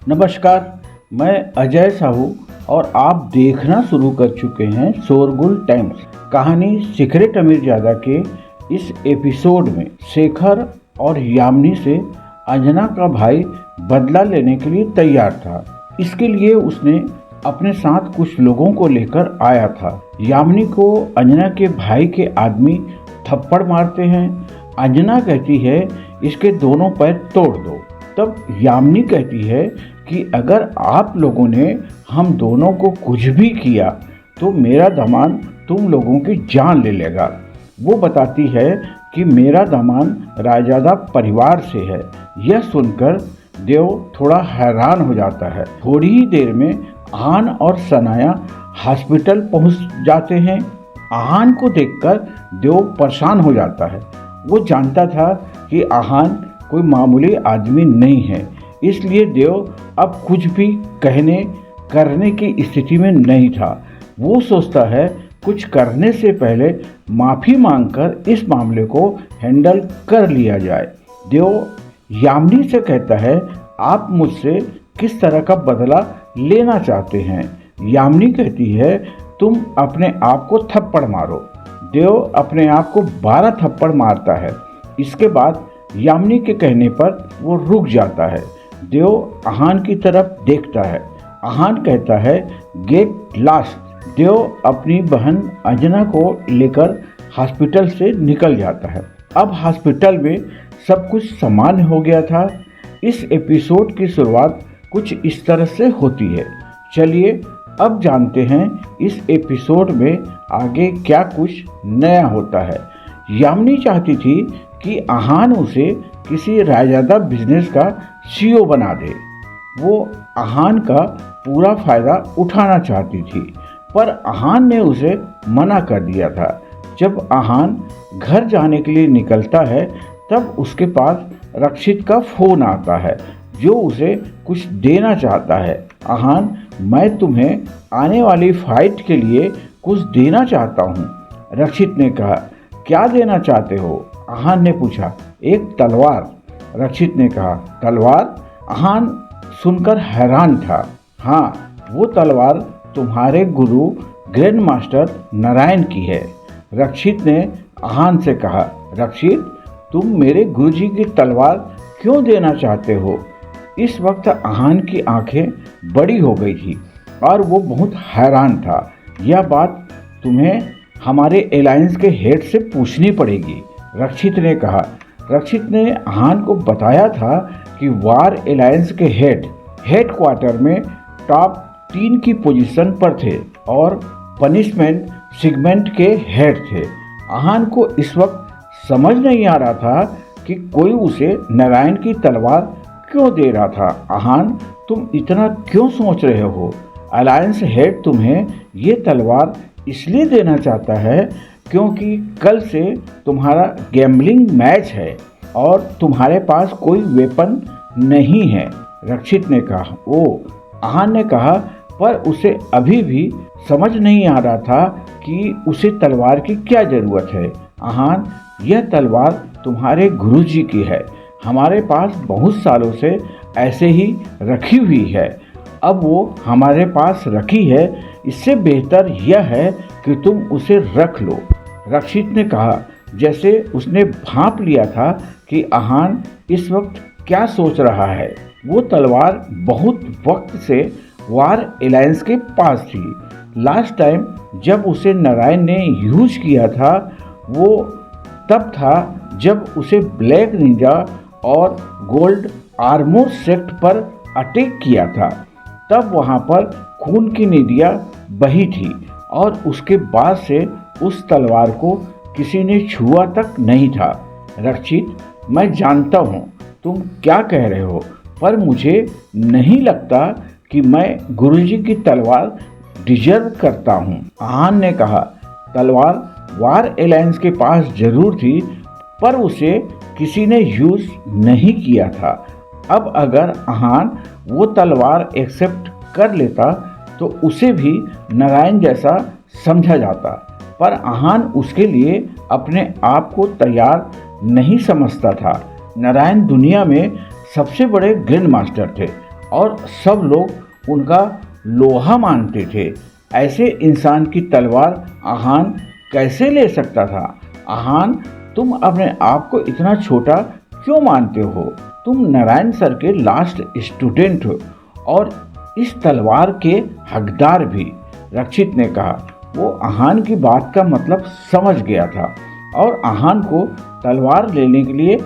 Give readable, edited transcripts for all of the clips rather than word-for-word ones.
नमस्कार, मैं अजय साहू और आप देखना शुरू कर चुके हैं शोरगुल टाइम्स। कहानी सीक्रेट अमीरजादा के इस एपिसोड में शेखर और यामिनी से अंजना का भाई बदला लेने के लिए तैयार था। इसके लिए उसने अपने साथ कुछ लोगों को लेकर आया था। यामिनी को अंजना के भाई के आदमी थप्पड़ मारते हैं। अंजना कहती है इसके दोनों पैर तोड़ दो। तब यामिनी कहती है कि अगर आप लोगों ने हम दोनों को कुछ भी किया तो मेरा दामाद तुम लोगों की जान ले लेगा। वो बताती है कि मेरा दामाद रायजादा परिवार से है। यह सुनकर देव थोड़ा हैरान हो जाता है। थोड़ी ही देर में आहान और सनाया हॉस्पिटल पहुंच जाते हैं। आहान को देखकर देव परेशान हो जाता है। वो जानता था कि आहान कोई मामूली आदमी नहीं है, इसलिए देव अब कुछ भी कहने करने की स्थिति में नहीं था। वो सोचता है कुछ करने से पहले माफ़ी मांगकर इस मामले को हैंडल कर लिया जाए। देव यामिनी से कहता है, आप मुझसे किस तरह का बदला लेना चाहते हैं? यामिनी कहती है, तुम अपने आप को थप्पड़ मारो। देव अपने आप को 12 थप्पड़ मारता है। इसके बाद यामिनी के कहने पर वो रुक जाता है। देव आहान की तरफ देखता है। आहान कहता है, गेट लास्ट। देव अपनी बहन अंजना को लेकर हॉस्पिटल से निकल जाता है। अब हॉस्पिटल में सब कुछ सामान्य हो गया था। इस एपिसोड की शुरुआत कुछ इस तरह से होती है। चलिए अब जानते हैं इस एपिसोड में आगे क्या कुछ नया होता है। यामिनी चाहती थी कि आहान उसे किसी रायजादा बिजनेस का सीईओ बना दे। वो आहान का पूरा फायदा उठाना चाहती थी, पर आहान ने उसे मना कर दिया था। जब आहान घर जाने के लिए निकलता है तब उसके पास रक्षित का फोन आता है, जो उसे कुछ देना चाहता है। आहान, मैं तुम्हें आने वाली फाइट के लिए कुछ देना चाहता हूँ। रक्षित ने कहा, क्या देना चाहते हो? आहान ने पूछा। एक तलवार। रक्षित ने कहा। तलवार? आहान सुनकर हैरान था। हाँ, वो तलवार तुम्हारे गुरु ग्रैंड मास्टर नारायण की है। रक्षित ने आहान से कहा, रक्षित, तुम मेरे गुरुजी की तलवार क्यों देना चाहते हो? इस वक्त आहान की आंखें बड़ी हो गई थी और वो बहुत हैरान था। यह बात तुम्हें हमारे अलायंस के हेड से पूछनी पड़ेगी, रक्षित ने कहा। रक्षित ने आहान को बताया था कि वार अलायंस के हेड क्वार्टर में टॉप 3 की पोजीशन पर थे और पनिशमेंट सेगमेंट के हेड थे। आहान को इस वक्त समझ नहीं आ रहा था कि कोई उसे नारायण की तलवार क्यों दे रहा था। आहान, तुम इतना क्यों सोच रहे हो? अलायंस हेड तुम्हें ये तलवार इसलिए देना चाहता है क्योंकि कल से तुम्हारा गैम्बलिंग मैच है और तुम्हारे पास कोई वेपन नहीं है, रक्षित ने कहा। आहान ने कहा, पर उसे अभी भी समझ नहीं आ रहा था कि उसे तलवार की क्या ज़रूरत है। आहान, यह तलवार तुम्हारे गुरुजी की है। हमारे पास बहुत सालों से ऐसे ही रखी हुई है। अब वो हमारे पास रखी है, इससे बेहतर यह है कि तुम उसे रख लो, रक्षित ने कहा, जैसे उसने भांप लिया था कि आहान इस वक्त क्या सोच रहा है। वो तलवार बहुत वक्त से वार अलायंस के पास थी। लास्ट टाइम जब उसे नारायण ने यूज किया था वो तब था जब उसे ब्लैक निंजा और गोल्ड आर्मोर सेक्ट पर अटैक किया था। तब वहाँ पर खून की नदियाँ बही थी और उसके बाद से उस तलवार को किसी ने छुआ तक नहीं था। रक्षित, मैं जानता हूँ तुम क्या कह रहे हो, पर मुझे नहीं लगता कि मैं गुरुजी की तलवार डिजर्व करता हूँ, आहान ने कहा। तलवार वार अलायंस के पास जरूर थी, पर उसे किसी ने यूज नहीं किया था। अब अगर आहान वो तलवार एक्सेप्ट कर लेता तो उसे भी नारायण जैसा समझा जाता, पर आहान उसके लिए अपने आप को तैयार नहीं समझता था। नारायण दुनिया में सबसे बड़े ग्रैंड मास्टर थे और सब लोग उनका लोहा मानते थे। ऐसे इंसान की तलवार आहान कैसे ले सकता था? आहान, तुम अपने आप को इतना छोटा क्यों मानते हो? तुम नारायण सर के लास्ट स्टूडेंट हो और इस तलवार के हकदार भी। रक्षित ने कहा। वो आहान की बात का मतलब समझ गया था और आहान को तलवार लेने के लिए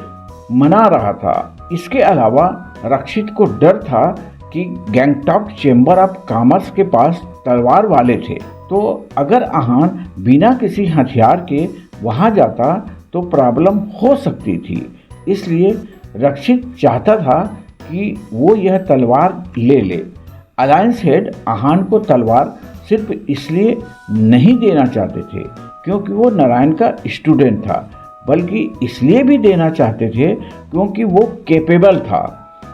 मना रहा था। इसके अलावा रक्षित को डर था कि गैंगटॉक चेंबर ऑफ कॉमर्स के पास तलवार वाले थे, तो अगर आहान बिना किसी हथियार के वहां जाता तो प्रॉब्लम हो सकती थी। इसलिए रक्षित चाहता था कि वो यह तलवार ले ले। अलायंस हेड आहान को तलवार सिर्फ इसलिए नहीं देना चाहते थे क्योंकि वो नारायण का स्टूडेंट था, बल्कि इसलिए भी देना चाहते थे क्योंकि वो कैपेबल था।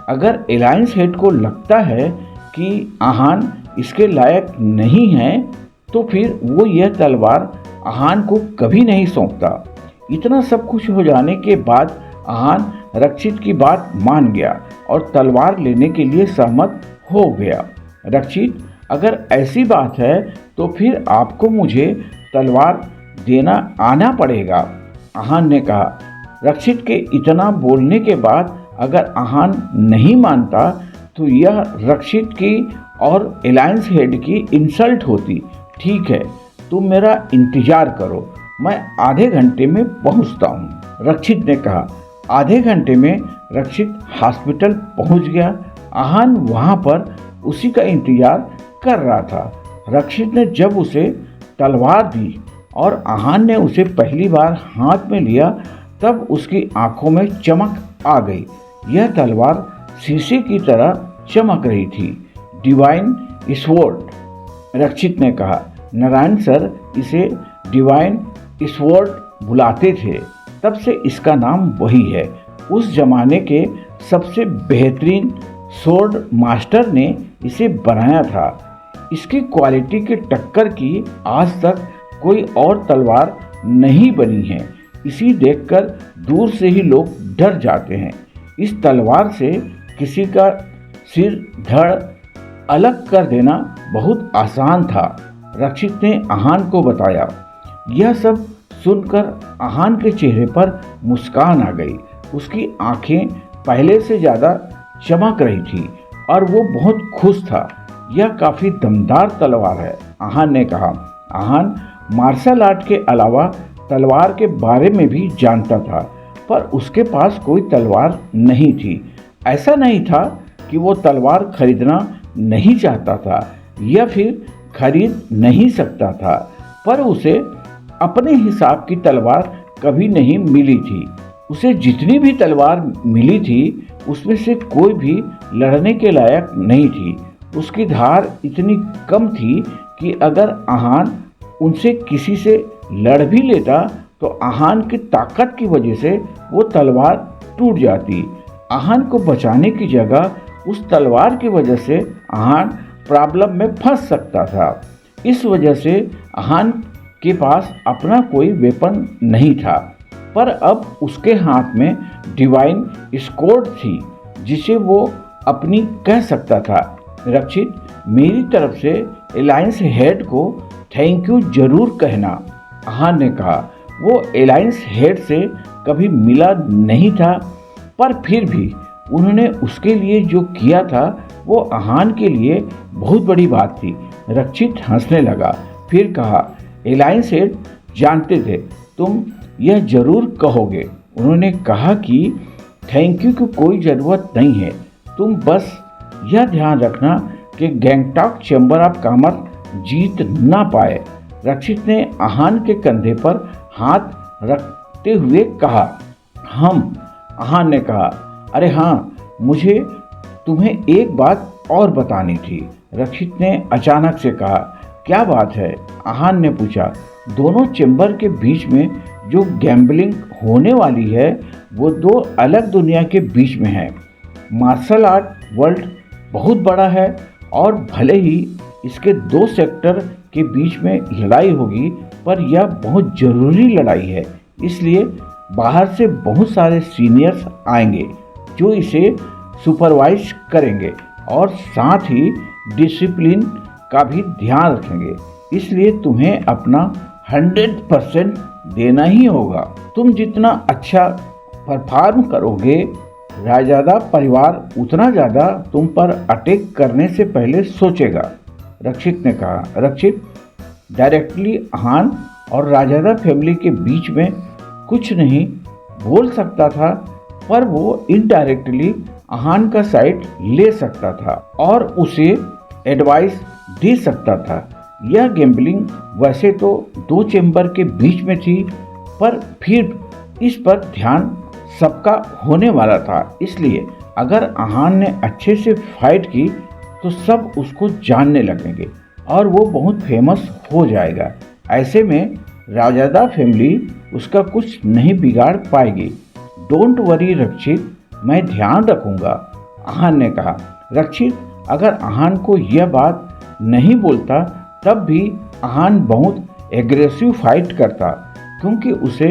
अगर अलायंस हेड को लगता है कि आहान इसके लायक नहीं है तो फिर वो यह तलवार आहान को कभी नहीं सौंपता। इतना सब कुछ हो जाने के बाद आहान रक्षित की बात मान गया और तलवार लेने के लिए सहमत हो गया। रक्षित, अगर ऐसी बात है तो फिर आपको मुझे तलवार देना आना पड़ेगा, आहान ने कहा। रक्षित के इतना बोलने के बाद अगर आहान नहीं मानता तो यह रक्षित की और अलायंस हेड की इंसल्ट होती। ठीक है, तुम मेरा इंतजार करो, मैं आधे घंटे में पहुंचता हूं, रक्षित ने कहा। आधे घंटे में रक्षित हॉस्पिटल पहुंच गया। आहान वहां पर उसी का इंतजार कर रहा था। रक्षित ने जब उसे तलवार दी और आहान ने उसे पहली बार हाथ में लिया तब उसकी आंखों में चमक आ गई। यह तलवार शीशे की तरह चमक रही थी। डिवाइन स्वॉर्ड, रक्षित ने कहा। नारायण सर इसे डिवाइन स्वॉर्ड बुलाते थे, तब से इसका नाम वही है। उस जमाने के सबसे बेहतरीन स्वॉर्ड मास्टर ने इसे बनाया था। इसकी क्वालिटी के टक्कर की आज तक कोई और तलवार नहीं बनी है। इसी देखकर दूर से ही लोग डर जाते हैं। इस तलवार से किसी का सिर धड़ अलग कर देना बहुत आसान था, रक्षित ने आहान को बताया। यह सब सुनकर आहान के चेहरे पर मुस्कान आ गई। उसकी आंखें पहले से ज़्यादा चमक रही थी और वो बहुत खुश था। यह काफ़ी दमदार तलवार है, आहान ने कहा। आहान मार्शल आर्ट के अलावा तलवार के बारे में भी जानता था, पर उसके पास कोई तलवार नहीं थी। ऐसा नहीं था कि वो तलवार खरीदना नहीं चाहता था या फिर खरीद नहीं सकता था, पर उसे अपने हिसाब की तलवार कभी नहीं मिली थी। उसे जितनी भी तलवार मिली थी उसमें से कोई भी लड़ने के लायक नहीं थी। उसकी धार इतनी कम थी कि अगर आहान उनसे किसी से लड़ भी लेता तो आहान की ताकत की वजह से वो तलवार टूट जाती। आहान को बचाने की जगह उस तलवार की वजह से आहान प्रॉब्लम में फंस सकता था। इस वजह से आहान के पास अपना कोई वेपन नहीं था, पर अब उसके हाथ में डिवाइन स्वॉर्ड थी जिसे वो अपनी कह सकता था। रक्षित, मेरी तरफ से अलायंस हेड को थैंक यू जरूर कहना, आहान ने कहा। वो अलायंस हेड से कभी मिला नहीं था, पर फिर भी उन्होंने उसके लिए जो किया था वो आहान के लिए बहुत बड़ी बात थी। रक्षित हंसने लगा, फिर कहा, अलायंस हेड जानते थे तुम यह जरूर कहोगे। उन्होंने कहा कि थैंक यू की कोई ज़रूरत नहीं है, तुम बस यह ध्यान रखना कि गैंगटॉक चैम्बर ऑफ कॉमर्स जीत ना पाए। रक्षित ने आहान के कंधे पर हाथ रखते हुए कहा। आहान ने कहा, अरे हाँ, मुझे तुम्हें एक बात और बतानी थी, रक्षित ने अचानक से कहा। क्या बात है? आहान ने पूछा। दोनों चैम्बर के बीच में जो गैम्बलिंग होने वाली है वो दो अलग दुनिया के बीच में है। मार्शल आर्ट वर्ल्ड बहुत बड़ा है और भले ही इसके दो सेक्टर के बीच में लड़ाई होगी, पर यह बहुत ज़रूरी लड़ाई है। इसलिए बाहर से बहुत सारे सीनियर्स आएंगे जो इसे सुपरवाइज करेंगे और साथ ही डिसिप्लिन का भी ध्यान रखेंगे। इसलिए तुम्हें अपना 100% देना ही होगा। तुम जितना अच्छा परफॉर्म करोगे, रायजादा परिवार उतना ज़्यादा तुम पर अटैक करने से पहले सोचेगा, रक्षित ने कहा। रक्षित डायरेक्टली अहान और रायजादा फैमिली के बीच में कुछ नहीं बोल सकता था, पर वो इनडायरेक्टली अहान का साइड ले सकता था और उसे एडवाइस दे सकता था। यह गैम्बलिंग वैसे तो 2 चेंबर के बीच में थी, पर फिर इस पर ध्यान सबका होने वाला था। इसलिए अगर अहान ने अच्छे से फाइट की तो सब उसको जानने लगेंगे और वो बहुत फेमस हो जाएगा। ऐसे में रायजादा फैमिली उसका कुछ नहीं बिगाड़ पाएगी। डोंट वरी रक्षित, मैं ध्यान रखूंगा, अहान ने कहा। रक्षित अगर अहान को यह बात नहीं बोलता तब भी अहान बहुत एग्रेसिव फाइट करता, क्योंकि उसे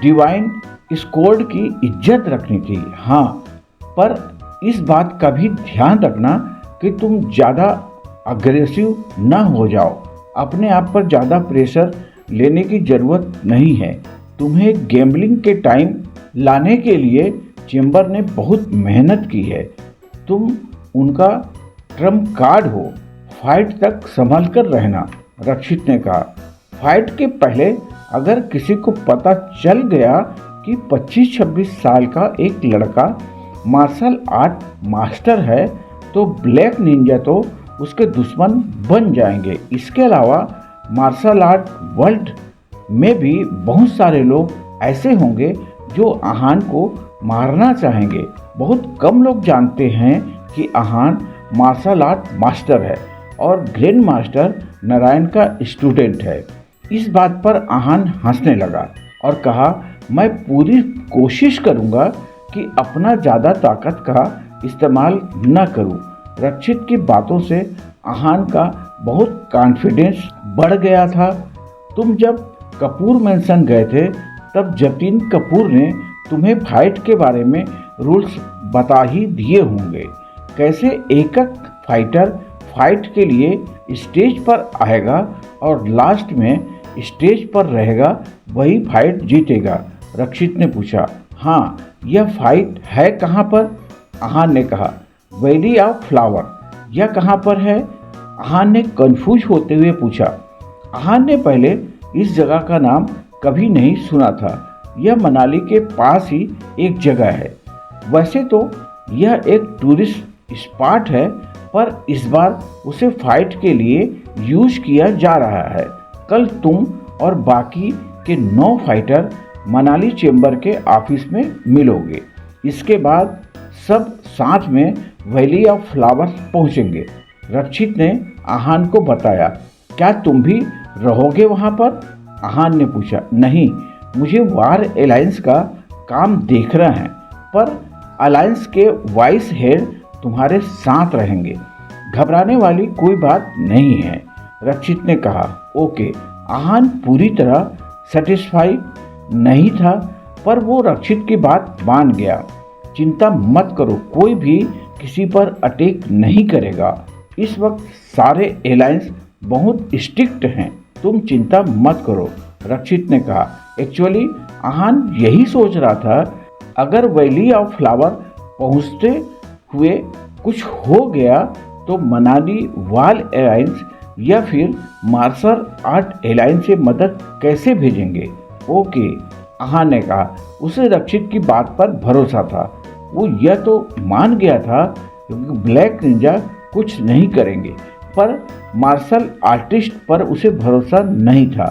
डिवाइन स्क्वाड की इज्जत रखनी थी। हाँ, पर इस बात का भी ध्यान रखना कि तुम ज़्यादा अग्रेसिव न हो जाओ। अपने आप पर ज़्यादा प्रेशर लेने की ज़रूरत नहीं है। तुम्हें गैम्बलिंग के टाइम लाने के लिए चेंबर ने बहुत मेहनत की है। तुम उनका ट्रम्प कार्ड हो। फाइट तक संभल कर रहना, रक्षित ने कहा। फाइट के पहले अगर किसी को पता चल गया कि 25-26 साल का एक लड़का मार्शल आर्ट मास्टर है तो ब्लैक निंजा तो उसके दुश्मन बन जाएंगे। इसके अलावा मार्शल आर्ट वर्ल्ड में भी बहुत सारे लोग ऐसे होंगे जो अहान को मारना चाहेंगे। बहुत कम लोग जानते हैं कि अहान मार्शल आर्ट मास्टर है और ग्रैंड मास्टर नारायण का स्टूडेंट है। इस बात पर अहान हंसने लगा और कहा, मैं पूरी कोशिश करूंगा कि अपना ज़्यादा ताकत का इस्तेमाल न करूं। रक्षित की बातों से अहान का बहुत कॉन्फिडेंस बढ़ गया था। तुम जब कपूर मैंसन गए थे तब जतीन कपूर ने तुम्हें फाइट के बारे में रूल्स बता ही दिए होंगे। कैसे एक फाइटर फाइट के लिए स्टेज पर आएगा और लास्ट में स्टेज पर रहेगा वही फाइट जीतेगा, रक्षित ने पूछा। हाँ, यह फाइट है कहाँ पर? अहान ने कहा। Valley of flower. यह कहाँ पर है? अहान ने कंफ्यूज होते हुए पूछा। अहान ने पहले इस जगह का नाम कभी नहीं सुना था। यह मनाली के पास ही एक जगह है। वैसे तो यह एक टूरिस्ट स्पॉट है, पर इस बार उसे फाइट के लिए यूज किया जा रहा है। कल तुम और बाकी के 9 फाइटर मनाली चेंबर के ऑफिस में मिलोगे। इसके बाद सब साथ में वैली ऑफ फ्लावर्स पहुंचेंगे, रक्षित ने अहान को बताया। क्या तुम भी रहोगे वहां पर? अहान ने पूछा। नहीं, मुझे वार अलायंस का काम देखना है, पर अलायंस के वाइस हेड तुम्हारे साथ रहेंगे। घबराने वाली कोई बात नहीं है, रक्षित ने कहा। ओके। अहान पूरी तरह सेटिस्फाई नहीं था, पर वो रक्षित की बात मान गया। चिंता मत करो, कोई भी किसी पर अटैक नहीं करेगा। इस वक्त सारे अलायंस बहुत स्ट्रिक्ट हैं, तुम चिंता मत करो, रक्षित ने कहा। एक्चुअली अहान यही सोच रहा था, अगर वैली ऑफ फ्लावर पहुंचते हुए कुछ हो गया तो मनाली वाल अलायंस या फिर मार्शल आर्ट अलायंस से मदद कैसे भेजेंगे। ओके, अहान ने कहा। उसे रक्षित की बात पर भरोसा था। वो यह तो मान गया था कि ब्लैक निंजा कुछ नहीं करेंगे, पर मार्शल आर्टिस्ट पर उसे भरोसा नहीं था।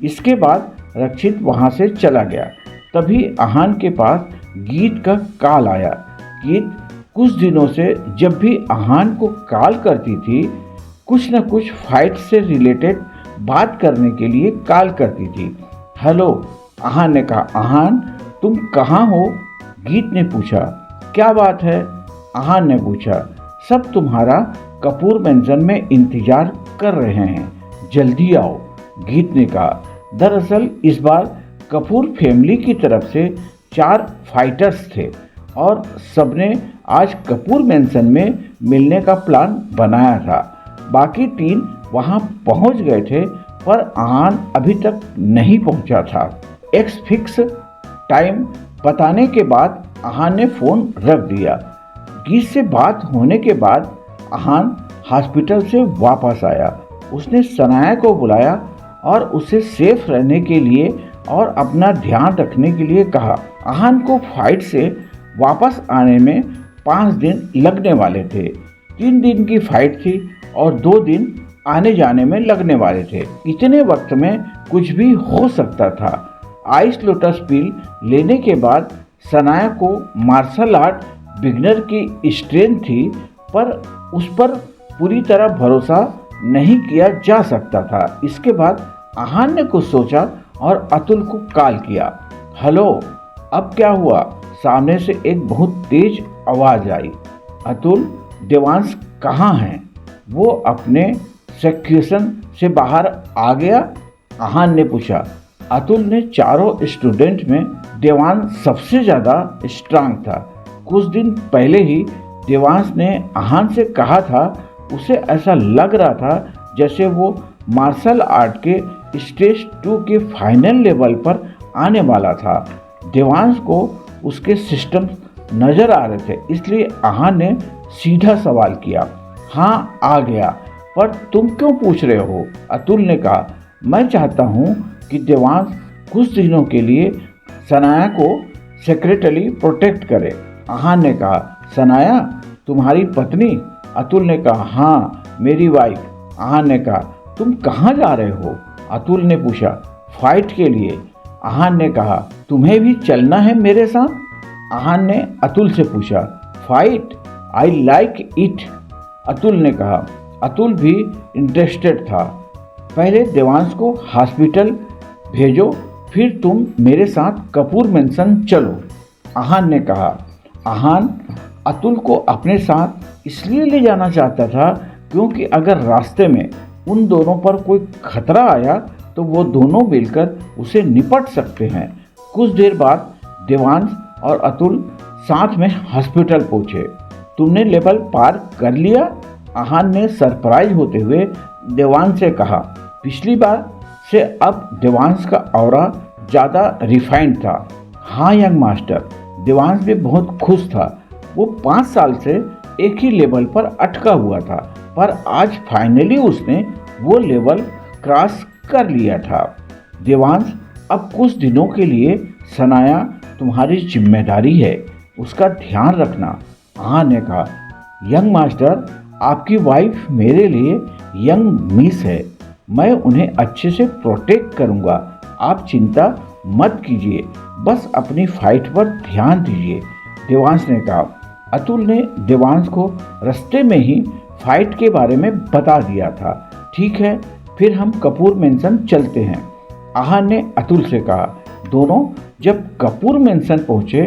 इसके बाद रक्षित वहां से चला गया। तभी अहान के पास गीत का कॉल आया। गीत कुछ दिनों से जब भी अहान को कॉल करती थी, कुछ न कुछ फाइट से रिलेटेड बात करने के लिए कॉल करती थी। हेलो, अहान ने कहा। अहान, तुम कहाँ हो? गीत ने पूछा। क्या बात है? अहान ने पूछा। सब तुम्हारा कपूर मैंसन में इंतजार कर रहे हैं, जल्दी आओ, गीत ने कहा। दरअसल इस बार कपूर फैमिली की तरफ से 4 फाइटर्स थे और सबने आज कपूर मैंशन में मिलने का प्लान बनाया था। बाकी 3 वहां पहुंच गए थे पर आहान अभी तक नहीं पहुंचा था। एक्स फिक्स टाइम बताने के बाद आहान ने फोन रख दिया। गीत से बात होने के बाद आहान हॉस्पिटल से वापस आया। उसने सनाया को बुलाया और उसे सेफ रहने के लिए और अपना ध्यान रखने के लिए कहा। आहान को फाइट से वापस आने में 5 दिन लगने वाले थे। 3 दिन की फाइट थी और 2 दिन आने जाने में लगने वाले थे। इतने वक्त में कुछ भी हो सकता था। आइस लोटस पील लेने के बाद सनाया को मार्शल आर्ट बिगनर की स्ट्रेंथ थी पर उस पर पूरी तरह भरोसा नहीं किया जा सकता था। इसके बाद आहान ने कुछ सोचा और अतुल को कॉल किया। हेलो, अब क्या हुआ? सामने से एक बहुत तेज आवाज आई। अतुल, देवांश कहाँ है? वो अपने सेक्शन से बाहर आ गया? आहान ने पूछा। अतुल ने चारों स्टूडेंट में देवांश सबसे ज़्यादा स्ट्रांग था। कुछ दिन पहले ही देवांश ने आहान से कहा था। उसे ऐसा लग रहा था जैसे वो मार्शल आर्ट के स्टेज 2 के फाइनल लेवल पर आने वाला था। देवांश को उसके सिस्टम नज़र आ रहे थे, इसलिए आहान ने सीधा सवाल किया। हाँ, आ गया, पर तुम क्यों पूछ रहे हो? अतुल ने कहा। मैं चाहता हूँ कि देवांश कुछ दिनों के लिए सनाया को सेक्रेटली प्रोटेक्ट करे। आहान ने कहा। सनाया तुम्हारी पत्नी? अतुल ने कहा। हाँ, मेरी वाइफ। आहान ने कहा। तुम कहाँ जा रहे हो? अतुल ने पूछा। फाइट के लिए। आहान ने कहा। तुम्हें भी चलना है मेरे साथ? आहान ने अतुल से पूछा। Fight? I like it, Atul ने कहा। अतुल भी इंटरेस्टेड था। पहले देवांश को हॉस्पिटल भेजो, फिर तुम मेरे साथ कपूर मैंशन चलो, आहान ने कहा। आहान अतुल को अपने साथ इसलिए ले जाना चाहता था क्योंकि अगर रास्ते में उन दोनों पर कोई खतरा आया तो वो दोनों मिलकर उसे निपट सकते हैं। कुछ देर बाद देवांश और अतुल साथ में हॉस्पिटल पहुंचे। तुमने लेवल पार कर लिया? आहान ने सरप्राइज होते हुए देवांश से कहा। पिछली बार से अब देवांश का ऑरा ज़्यादा रिफाइंड था। हाँ यंग मास्टर, देवांश भी बहुत खुश था। वो 5 साल से एक ही लेवल पर अटका हुआ था, पर आज फाइनली उसने वो लेवल क्रॉस कर लिया था। देवांश, अब कुछ दिनों के लिए सनाया तुम्हारी जिम्मेदारी है, उसका ध्यान रखना, आहान ने कहा। यंग मास्टर, आपकी वाइफ मेरे लिए यंग मिस है। मैं उन्हें अच्छे से प्रोटेक्ट करूंगा। आप चिंता मत कीजिए, बस अपनी फाइट पर ध्यान दीजिए, देवांश ने कहा। अतुल ने देवांश को रास्ते में ही फाइट के बारे में बता दिया था। ठीक है, फिर हम कपूर मैंशन चलते हैं, आहान ने अतुल से कहा। दोनों जब कपूर मैंशन पहुंचे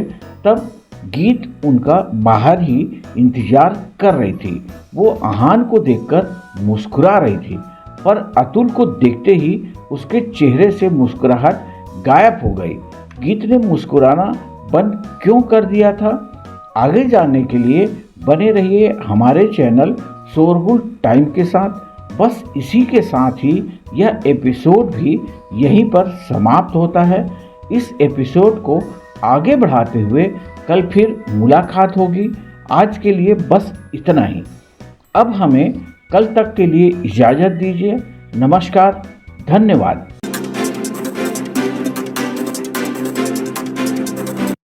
तब गीत उनका बाहर ही इंतजार कर रही थी। वो आहान को देखकर मुस्कुरा रही थी, पर अतुल को देखते ही उसके चेहरे से मुस्कुराहट गायब हो गई। गीत ने मुस्कुराना बंद क्यों कर दिया था? आगे जानने के लिए बने रहिए हमारे चैनल शोरगुल टाइम के साथ। बस इसी के साथ ही यह एपिसोड भी यहीं पर समाप्त होता है। इस एपिसोड को आगे बढ़ाते हुए कल फिर मुलाकात होगी। आज के लिए बस इतना ही। अब हमें कल तक के लिए इजाज़त दीजिए। नमस्कार, धन्यवाद।